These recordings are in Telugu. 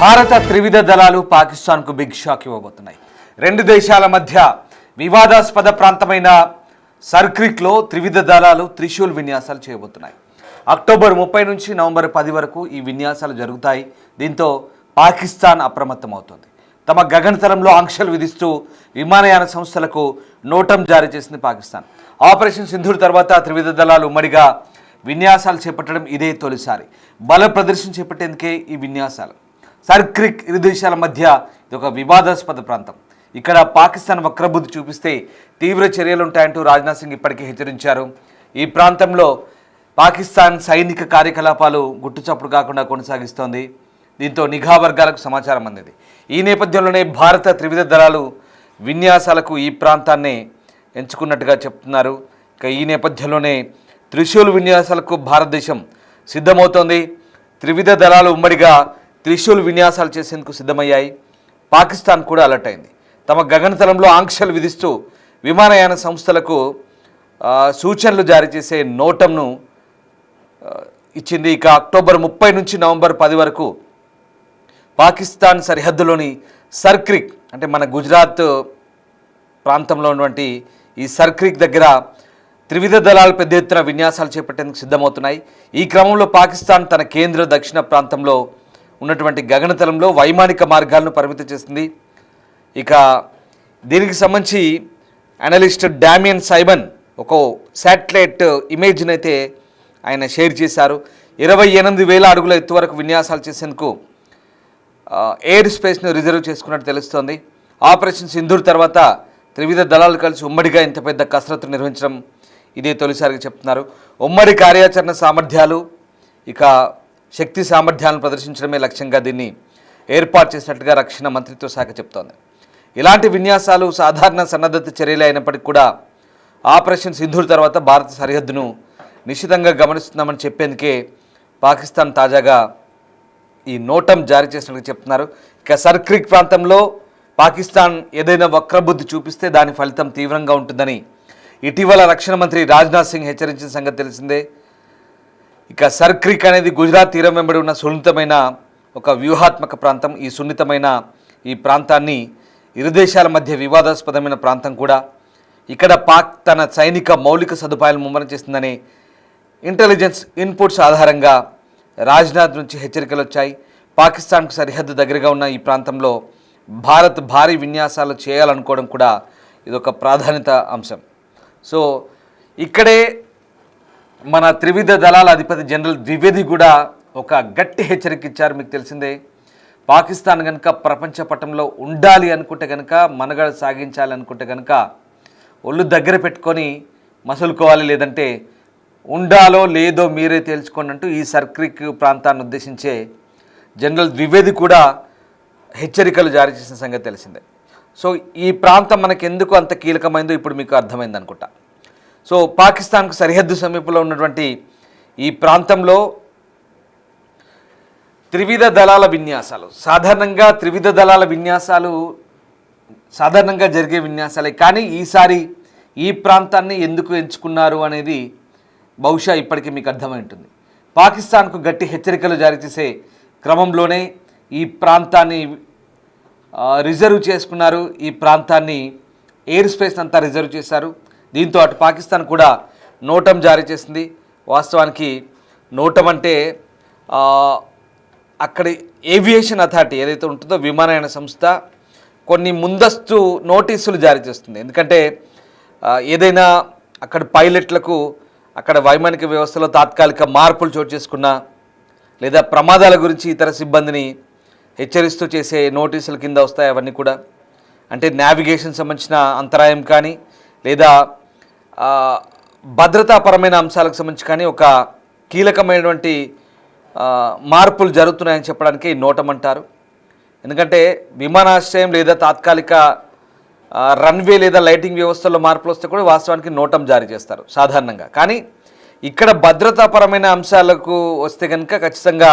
భారత త్రివిధ దళాలు పాకిస్తాన్కు బిగ్ షాక్ ఇవ్వబోతున్నాయి. రెండు దేశాల మధ్య వివాదాస్పద ప్రాంతమైన సర్క్రిక్లో త్రివిధ దళాలు త్రిశూల్ విన్యాసాలు చేయబోతున్నాయి. అక్టోబర్ 30 నుంచి నవంబర్ 10 వరకు ఈ విన్యాసాలు జరుగుతాయి. దీంతో పాకిస్తాన్ అప్రమత్తమవుతోంది. తమ గగనతలంలో ఆంక్షలు విధిస్తూ విమానయాన సంస్థలకు నోటం జారీ చేసింది పాకిస్తాన్. ఆపరేషన్ సింధూర్ తర్వాత త్రివిధ దళాలు ఉమ్మడిగా విన్యాసాలు చేపట్టడం ఇదే తొలిసారి. బల ప్రదర్శన చేపట్టేందుకే ఈ విన్యాసాలు. సర్క్రిక్ ఇరు దేశాల మధ్య ఇది ఒక వివాదాస్పద ప్రాంతం. ఇక్కడ పాకిస్తాన్ వక్రబుద్ధి చూపిస్తే తీవ్ర చర్యలుంటాయంటూ రాజ్నాథ్ సింగ్ ఇప్పటికే హెచ్చరించారు. ఈ ప్రాంతంలో పాకిస్తాన్ సైనిక కార్యకలాపాలు గుట్టుచప్పుడు కాకుండా కొనసాగిస్తోంది. దీంతో నిఘా వర్గాలకు సమాచారం అందింది. ఈ నేపథ్యంలోనే భారత త్రివిధ దళాలు విన్యాసాలకు ఈ ప్రాంతాన్ని ఎంచుకున్నట్టుగా చెప్తున్నారు. ఇక ఈ నేపథ్యంలోనే త్రిశూల్ విన్యాసాలకు భారతదేశం సిద్ధమవుతోంది. త్రివిధ దళాలు ఉమ్మడిగా త్రిశూల్ విన్యాసాలు చేసేందుకు సిద్ధమయ్యాయి. పాకిస్తాన్ కూడా అలర్ట్ అయింది. తమ గగనతలంలో ఆంక్షలు విధిస్తూ విమానయాన సంస్థలకు సూచనలు జారీ చేసే నోటంను ఇచ్చింది. ఇక అక్టోబర్ 30 నుంచి నవంబర్ 10 వరకు పాకిస్తాన్ సరిహద్దులోని సర్క్రిక్ అంటే మన గుజరాత్ ప్రాంతంలో ఉన్నటువంటి ఈ సర్క్రిక్ దగ్గర త్రివిధ దళాలు పెద్ద ఎత్తున విన్యాసాలు చేపట్టేందుకు సిద్ధమవుతున్నాయి. ఈ క్రమంలో పాకిస్తాన్ తన కేంద్ర దక్షిణ ప్రాంతంలో ఉన్నటువంటి గగనతలంలో వైమానిక మార్గాలను పరిమితం చేసింది. ఇక దీనికి సంబంధించి అనలిస్ట్ డామియన్ సైమన్ ఒక శాటిలైట్ ఇమేజ్ని అయితే ఆయన షేర్ చేశారు. 28,000 అడుగుల ఎత్తు వరకు విన్యాసాలు చేసేందుకు ఎయిర్ స్పేస్ను రిజర్వ్ చేసుకున్నట్టు తెలుస్తోంది. ఆపరేషన్ సింధూర్ తర్వాత త్రివిధ దళాలు కలిసి ఉమ్మడిగా ఇంత పెద్ద కసరత్తు నిర్వహించడం ఇదే తొలిసారిగా చెప్తున్నారు. ఉమ్మడి కార్యాచరణ సామర్థ్యాలు ఇక శక్తి సామర్థ్యాలను ప్రదర్శించడమే లక్ష్యంగా దీన్ని ఏర్పాటు చేసినట్టుగా రక్షణ మంత్రిత్వ శాఖ చెప్తోంది. ఇలాంటి విన్యాసాలు సాధారణ సన్నద్ధత చర్యలే అయినప్పటికీ కూడా ఆపరేషన్ సింధూర్ తర్వాత భారత సరిహద్దును నిశితంగా గమనిస్తున్నామని చెప్పేందుకే పాకిస్తాన్ తాజాగా ఈ నోటం జారీ చేసినట్టు చెప్తున్నారు. ఇక సర్క్రిక్ ప్రాంతంలో పాకిస్తాన్ ఏదైనా వక్రబుద్ధి చూపిస్తే దాని ఫలితం తీవ్రంగా ఉంటుందని ఇటీవల రక్షణ మంత్రి రాజ్నాథ్ సింగ్ హెచ్చరించిన సంగతి తెలిసిందే. ఇక సర్క్రిక్ అనేది గుజరాత్ తీరం వెంబడి ఉన్న సున్నితమైన ఒక వ్యూహాత్మక ప్రాంతం. ఈ సున్నితమైన ఈ ప్రాంతాన్ని ఇరు దేశాల మధ్య వివాదాస్పదమైన ప్రాంతం కూడా. ఇక్కడ పాక్ తన సైనిక మౌలిక సదుపాయాలను ముమ్మరం చేస్తుందని ఇంటెలిజెన్స్ ఇన్పుట్స్ ఆధారంగా రాజ్నాథ్ నుంచి హెచ్చరికలు వచ్చాయి. పాకిస్తాన్కు సరిహద్దు దగ్గరగా ఉన్న ఈ ప్రాంతంలో భారత్ భారీ విన్యాసాలు చేయాలనుకోవడం కూడా ఇదొక ప్రాధాన్యత అంశం. సో ఇక్కడే మన త్రివిధ దళాల అధిపతి జనరల్ ద్వివేది కూడా ఒక గట్టి హెచ్చరిక ఇచ్చారు. మీకు తెలిసిందే, పాకిస్తాన్ కనుక ప్రపంచ పటంలో ఉండాలి అనుకుంటే కనుక, మనుగడ సాగించాలి అనుకుంటే కనుక ఒళ్ళు దగ్గర పెట్టుకొని మసులుకోవాలి, లేదంటే ఉండాలో లేదో మీరే తేల్చుకోండి అంటూ ఈ సర్క్రిక్ ప్రాంతాన్ని ఉద్దేశించే జనరల్ ద్వివేది కూడా హెచ్చరికలు జారీ చేసిన సంగతి తెలిసిందే. సో ఈ ప్రాంతం మనకు ఎందుకు అంత కీలకమైందో ఇప్పుడు మీకు అర్థమైంది అనుకుంటా. సో పాకిస్తాన్కు సరిహద్దు సమీపంలో ఉన్నటువంటి ఈ ప్రాంతంలో త్రివిధ దళాల విన్యాసాలు సాధారణంగా సాధారణంగా జరిగే విన్యాసాలే. కానీ ఈసారి ఈ ప్రాంతాన్ని ఎందుకు ఎంచుకున్నారు అనేది బహుశా ఇప్పటికీ మీకు అర్థమై ఉంటుంది. పాకిస్తాన్కు గట్టి హెచ్చరికలు జారీ చేసే క్రమంలోనే ఈ ప్రాంతాన్ని రిజర్వ్ చేసుకున్నారు. ఈ ప్రాంతాన్ని ఎయిర్ స్పేస్ అంతా రిజర్వ్ చేశారు. దీంతో అటు పాకిస్తాన్ కూడా నోటం జారీ చేసింది. వాస్తవానికి నోటం అంటే అక్కడి ఏవియేషన్ అథారిటీ ఏదైతే ఉంటుందో విమానయాన సంస్థ కొన్ని ముందస్తు నోటీసులు జారీ చేస్తుంది. ఎందుకంటే ఏదైనా అక్కడ పైలట్లకు అక్కడ వైమానిక వ్యవస్థలో తాత్కాలిక మార్పులు చోటు చేసుకున్నా, లేదా ప్రమాదాల గురించి ఇతర సిబ్బందిని హెచ్చరిస్తూ చేసే నోటీసుల కింద వస్తాయి అవన్నీ కూడా. అంటే నావిగేషన్ సంబంధించిన అంతరాయం కానీ, లేదా భద్రతాపరమైన అంశాలకు సంబంధించి కానీ ఒక కీలకమైనటువంటి మార్పులు జరుగుతున్నాయని చెప్పడానికి నోటం అంటారు. ఎందుకంటే విమానాశ్రయం లేదా తాత్కాలిక రన్వే లేదా లైటింగ్ వ్యవస్థల్లో మార్పులు వస్తే కూడా వాస్తవానికి నోటం జారీ చేస్తారు సాధారణంగా. కానీ ఇక్కడ భద్రతాపరమైన అంశాలకు వస్తే కనుక ఖచ్చితంగా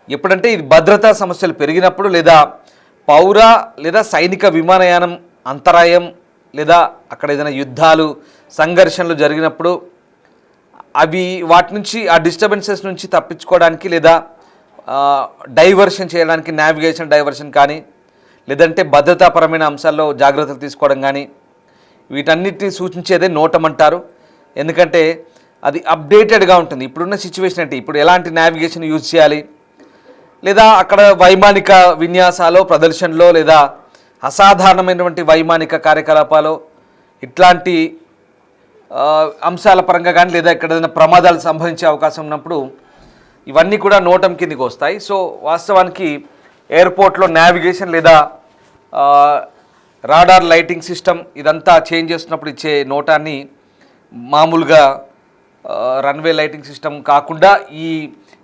ఎప్పుడంటే ఇది భద్రతా సమస్యలు పెరిగినప్పుడు, లేదా పౌర లేదా సైనిక విమానయానం అంతరాయం, లేదా అక్కడ ఏదైనా యుద్ధాలు సంఘర్షణలు జరిగినప్పుడు వాటి నుంచి ఆ డిస్టర్బెన్సెస్ నుంచి తప్పించుకోవడానికి, లేదా డైవర్షన్ చేయడానికి నావిగేషన్ డైవర్షన్ కానీ, లేదంటే భద్రతాపరమైన అంశాల్లో జాగ్రత్తలు తీసుకోవడం కానీ, వీటన్నిటిని సూచించేదే నోటం అంటారు. ఎందుకంటే అది అప్డేటెడ్గా ఉంటుంది. ఇప్పుడున్న సిచ్యువేషన్ అంటే ఇప్పుడు ఎలాంటి నావిగేషన్ యూజ్ చేయాలి, లేదా అక్కడ వైమానిక విన్యాసాలు ప్రదర్శనలో, లేదా అసాధారణమైనటువంటి వైమానిక కార్యకలాపాలు, ఇట్లాంటి అంశాల పరంగా కానీ, లేదా ఇక్కడ ఏదైనా ప్రమాదాలు సంభవించే అవకాశం ఉన్నప్పుడు ఇవన్నీ కూడా నోటం కిందకి వస్తాయి. సో వాస్తవానికి ఎయిర్పోర్ట్లో నావిగేషన్ లేదా రాడార్ లైటింగ్ సిస్టమ్ ఇదంతా చేంజ్ చేస్తున్నప్పుడు ఇచ్చే నోటాన్ని మామూలుగా రన్వే లైటింగ్ సిస్టమ్ కాకుండా ఈ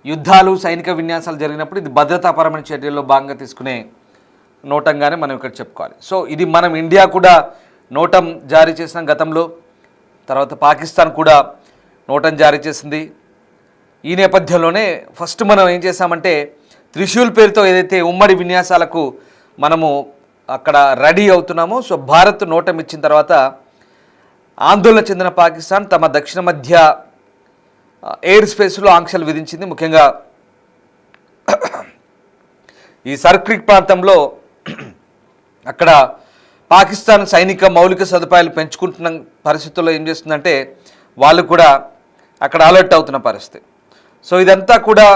యుద్ధాలు సైనిక విన్యాసాలు జరిగినప్పుడు ఇది భద్రతాపరమైన చర్యల్లో భాగంగా తీసుకునే నోటంగానే మనం ఇక్కడ చెప్పుకోవాలి. సో ఇది మనం ఇండియా కూడా నోటం జారీ చేసిన గతంలో, తర్వాత పాకిస్తాన్ కూడా నోటం జారీ చేసింది. ఈ నేపథ్యంలోనే ఫస్ట్ మనం ఏం చేసామంటే త్రిశూల్ పేరుతో ఏదైతే ఉమ్మడి విన్యాసాలకు మనము అక్కడ రెడీ అవుతున్నామో, సో భారత్ నోటం ఇచ్చిన తర్వాత ఆందోళన చెందిన పాకిస్తాన్ తమ దక్షిణ మధ్య ఎయిర్ స్పేస్లో ఆంక్షలు విధించింది. ముఖ్యంగా ఈ సర్క్రిక్ ప్రాంతంలో అక్కడ పాకిస్తాన్ సైనిక మౌలిక సదుపాయాలు పెంచుకుంటున్న పరిస్థితుల్లో ఏం చేస్తుందంటే వాళ్ళు కూడా అక్కడ అలర్ట్ అవుతున్న పరిస్థితి. సో ఇదంతా కూడా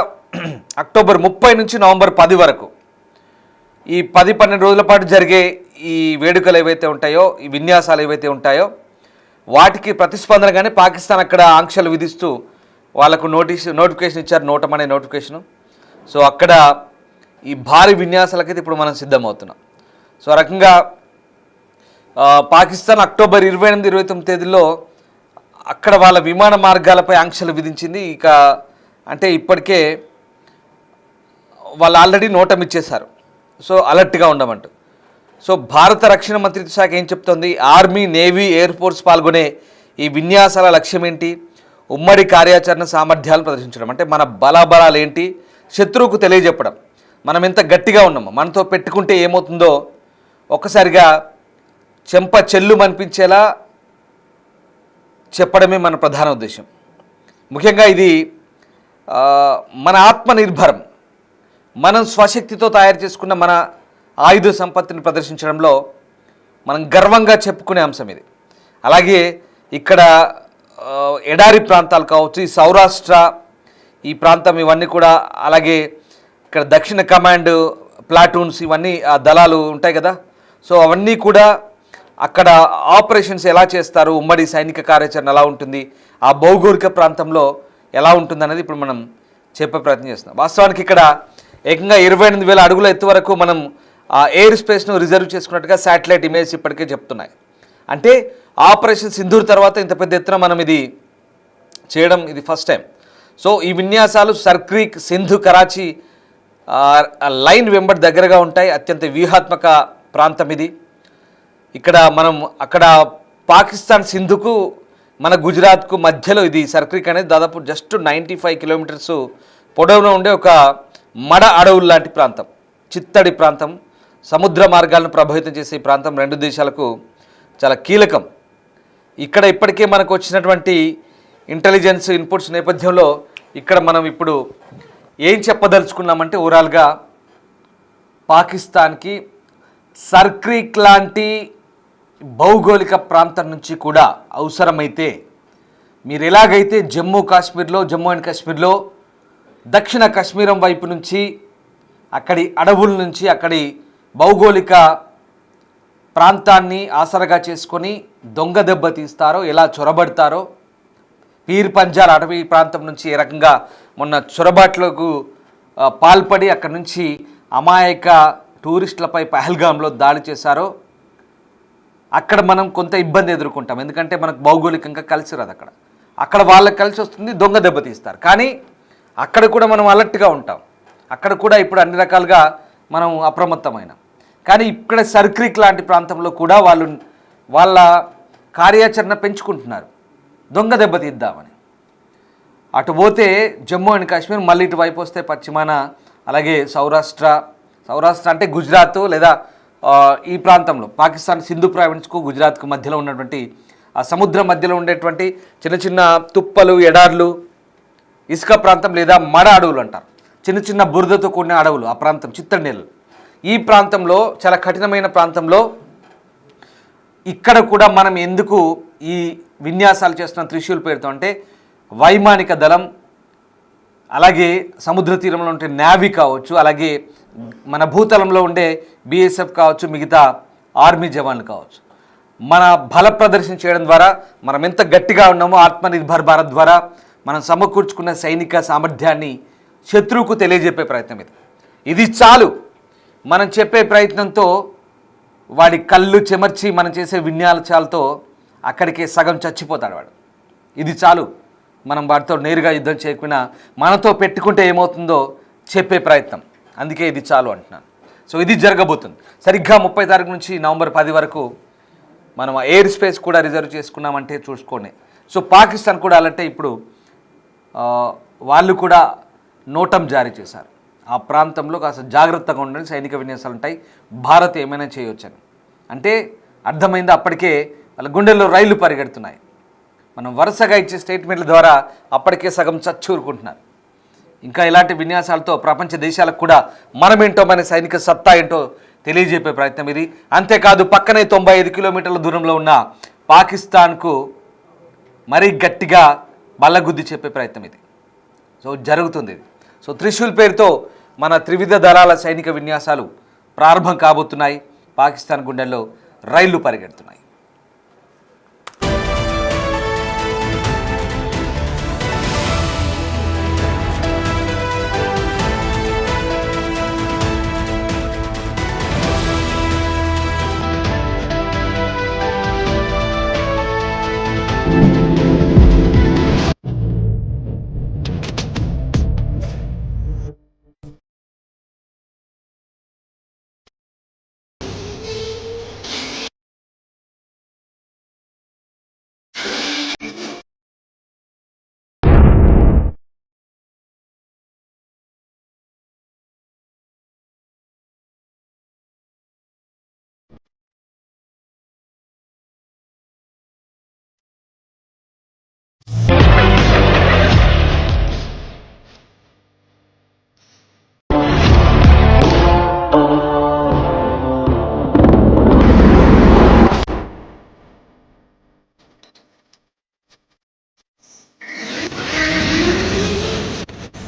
అక్టోబర్ 30 నుంచి నవంబర్ 10 వరకు ఈ 10-12 రోజుల పాటు జరిగే ఈ వేడుకలు ఏవైతే ఉంటాయో, ఈ విన్యాసాలు ఏవైతే ఉంటాయో వాటికి ప్రతిస్పందనగానే పాకిస్తాన్ అక్కడ ఆంక్షలు విధిస్తూ వాళ్ళకు నోటిఫికేషన్ ఇచ్చారు, నోటం అనే నోటిఫికేషను. సో అక్కడ ఈ భారీ విన్యాసాలకైతే ఇప్పుడు మనం సిద్ధమవుతున్నాం. సో ఆ రకంగా పాకిస్తాన్ అక్టోబర్ 28-29 తేదీల్లో అక్కడ వాళ్ళ విమాన మార్గాలపై ఆంక్షలు విధించింది. ఇక అంటే ఇప్పటికే వాళ్ళు ఆల్రెడీ నోటం ఇచ్చేశారు, సో అలర్ట్గా ఉండమంటూ. సో భారత రక్షణ మంత్రిత్వ శాఖ ఏం చెప్తోంది, ఆర్మీ, నేవీ, ఎయిర్ ఫోర్స్ పాల్గొనే ఈ విన్యాసాల లక్ష్యం ఏంటి, ఉమ్మడి కార్యాచరణ సామర్థ్యాలను ప్రదర్శించడం. అంటే మన బలాబలాలు ఏంటి శత్రువుకు తెలియజెప్పడం, మనం ఎంత గట్టిగా ఉన్నామో, మనతో పెట్టుకుంటే ఏమవుతుందో ఒక్కసారిగా చెంప చెల్లు అనిపించేలా చెప్పడమే మన ప్రధాన ఉద్దేశం. ముఖ్యంగా ఇది మన ఆత్మనిర్భరం, మనం స్వశక్తితో తయారు చేసుకున్న మన ఆయుధ సంపత్తిని ప్రదర్శించడంలో మనం గర్వంగా చెప్పుకునే అంశం ఇది. అలాగే ఇక్కడ ఎడారి ప్రాంతాలు కావచ్చు, ఈ సౌరాష్ట్ర ఈ ప్రాంతం, ఇవన్నీ కూడా, అలాగే ఇక్కడ దక్షిణ కమాండ్ ప్లాటూన్స్, ఇవన్నీ ఆ దళాలు ఉంటాయి కదా. సో అవన్నీ కూడా అక్కడ ఆపరేషన్స్ ఎలా చేస్తారు, ఉమ్మడి సైనిక కార్యాచరణ ఎలా ఉంటుంది, ఆ భౌగోళిక ప్రాంతంలో ఎలా ఉంటుంది అనేది ఇప్పుడు మనం చెప్పే ప్రయత్నం చేస్తున్నాం. వాస్తవానికి ఇక్కడ ఏకంగా 28,000 అడుగుల ఎత్తు వరకు మనం ఆ ఎయిర్ స్పేస్ను రిజర్వ్ చేసుకున్నట్టుగా శాటిలైట్ ఇమేజ్ ఇప్పటికే చెప్తున్నాయి. అంటే ఆపరేషన్ సింధూర్ తర్వాత ఇంత పెద్ద ఎత్తున మనం ఇది చేయడం ఇది ఫస్ట్ టైం. సో ఈ విన్యాసాలు సర్క్రీక్, సింధు, కరాచీ లైన్ వెంబడి దగ్గరగా ఉంటాయి. అత్యంత వ్యూహాత్మక ప్రాంతం ఇది. ఇక్కడ మనం అక్కడ పాకిస్తాన్ సింధుకు మన గుజరాత్కు మధ్యలో ఇది సర్క్రీక్ అనేది దాదాపు జస్ట్ 95 కిలోమీటర్స్ పొడవున ఉండే ఒక మడ అడవులు లాంటి ప్రాంతం, చిత్తడి ప్రాంతం, సముద్ర మార్గాలను ప్రభావితం చేసే ఈ ప్రాంతం రెండు దేశాలకు చాలా కీలకం. ఇక్కడ ఇప్పటికే మనకు వచ్చినటువంటి ఇంటెలిజెన్స్ ఇన్పుట్స్ నేపథ్యంలో ఇక్కడ మనం ఇప్పుడు ఏం చెప్పదలుచుకున్నామంటే ఓవరాల్గా పాకిస్తాన్కి సర్క్రీక్ లాంటి భౌగోళిక ప్రాంతం నుంచి కూడా అవసరమైతే మీరు ఎలాగైతే జమ్మూ అండ్ కాశ్మీర్లో దక్షిణ కాశ్మీరం వైపు నుంచి అక్కడి అడవుల నుంచి అక్కడి భౌగోళిక ప్రాంతాన్ని ఆసరగా చేసుకొని దొంగ దెబ్బ తీస్తారో, ఎలా చొరబడతారో, పీర్ పంజాల్ అటవీ ప్రాంతం నుంచి ఏ రకంగా మొన్న చొరబాట్లకు పాల్పడి అక్కడి నుంచి అమాయక టూరిస్టులపై పహల్గాంలో దాడి చేశారో అక్కడ మనం కొంత ఇబ్బంది ఎదుర్కొంటాం. ఎందుకంటే మనకు భౌగోళికంగా కలిసి రాదు. అక్కడ వాళ్ళకి కలిసి వస్తుంది, దొంగ దెబ్బతీస్తారు. కానీ అక్కడ కూడా మనం అలర్ట్గా ఉంటాం, అక్కడ కూడా ఇప్పుడు అన్ని రకాలుగా మనం అప్రమత్తమైన. కానీ ఇక్కడ సర్క్రీక్ లాంటి ప్రాంతంలో కూడా వాళ్ళ కార్యాచరణ పెంచుకుంటున్నారు, దొంగ దెబ్బతీద్దామని. అటు పోతే జమ్మూ అండ్ కాశ్మీర్, మళ్ళీ ఇటు వైపు వస్తే పశ్చిమాన, అలాగే సౌరాష్ట్ర అంటే గుజరాత్ లేదా ఈ ప్రాంతంలో పాకిస్తాన్ సింధు ప్రావిన్స్కు గుజరాత్కు మధ్యలో ఉన్నటువంటి ఆ సముద్రం మధ్యలో ఉండేటువంటి చిన్న చిన్న తుప్పలు, ఎడార్లు, ఇసుక ప్రాంతం లేదా మడ అడవులు అంటారు. చిన్న చిన్న బురదతో కూడిన అడవులు, ఆ ప్రాంతం చిత్తడినేలు. ఈ ప్రాంతంలో చాలా కఠినమైన ప్రాంతంలో ఇక్కడ కూడా మనం ఎందుకు ఈ విన్యాసాలు చేస్తున్న త్రిశూల్ పేరుతో అంటే వైమానిక దళం, అలాగే సముద్ర తీరంలో ఉండే నేవీ కావచ్చు, అలాగే మన భూతలంలో ఉండే బిఎస్ఎఫ్ కావచ్చు, మిగతా ఆర్మీ జవాన్లు కావచ్చు, మన బల ప్రదర్శన చేయడం ద్వారా మనం ఎంత గట్టిగా ఉన్నామో ఆత్మనిర్భర్ భారత్ ద్వారా మనం సమకూర్చుకున్న సైనిక సామర్థ్యాన్ని శత్రువుకు తెలియజెప్పే ప్రయత్నం ఇది చాలు. మనం చెప్పే ప్రయత్నంతో వాడి కళ్ళు చెమర్చి మనం చేసే విన్యాసాలతో అక్కడికే సగం చచ్చిపోతాడు వాడు. ఇది చాలు. మనం వాటితో నేరుగా యుద్ధం చేయకపోయినా మనతో పెట్టుకుంటే ఏమవుతుందో చెప్పే ప్రయత్నం. అందుకే ఇది చాలు అంటున్నాను. సో ఇది జరగబోతుంది. సరిగ్గా 30 తారీఖు నుంచి నవంబర్ 10 వరకు మనం ఎయిర్ స్పేస్ కూడా రిజర్వ్ చేసుకున్నామంటే చూసుకోండి. సో పాకిస్తాన్ కూడా అలాంటే ఇప్పుడు వాళ్ళు కూడా నోటం జారీ చేశారు. ఆ ప్రాంతంలో కాస్త జాగ్రత్తగా ఉండండి, సైనిక విన్యాసాలు ఉంటాయి, భారత్ ఏమైనా చేయొచ్చని. అంటే అర్థమైంది. అప్పటికే వాళ్ళ గుండెల్లో రైళ్లు పరిగెడుతున్నాయి. మనం వరుసగా ఇచ్చే స్టేట్మెంట్ల ద్వారా అప్పటికే సగం చచ్చూరుకుంటున్నారు. ఇంకా ఇలాంటి విన్యాసాలతో ప్రపంచ దేశాలకు కూడా మనమేంటో, మన సైనిక సత్తా ఏంటో తెలియజెప్పే ప్రయత్నం ఇది. అంతేకాదు పక్కనే 95 కిలోమీటర్ల దూరంలో ఉన్న పాకిస్తాన్కు మరీ గట్టిగా బల్లగుద్ది చెప్పే ప్రయత్నం ఇది. సో జరుగుతుంది ఇది. సో త్రిశూల్ పేరుతో మన త్రివిధ దళాల సైనిక విన్యాసాలు ప్రారంభం కాబోతున్నాయి. పాకిస్తాన్ గుండెల్లో రైళ్లు పరిగెడుతున్నాయి.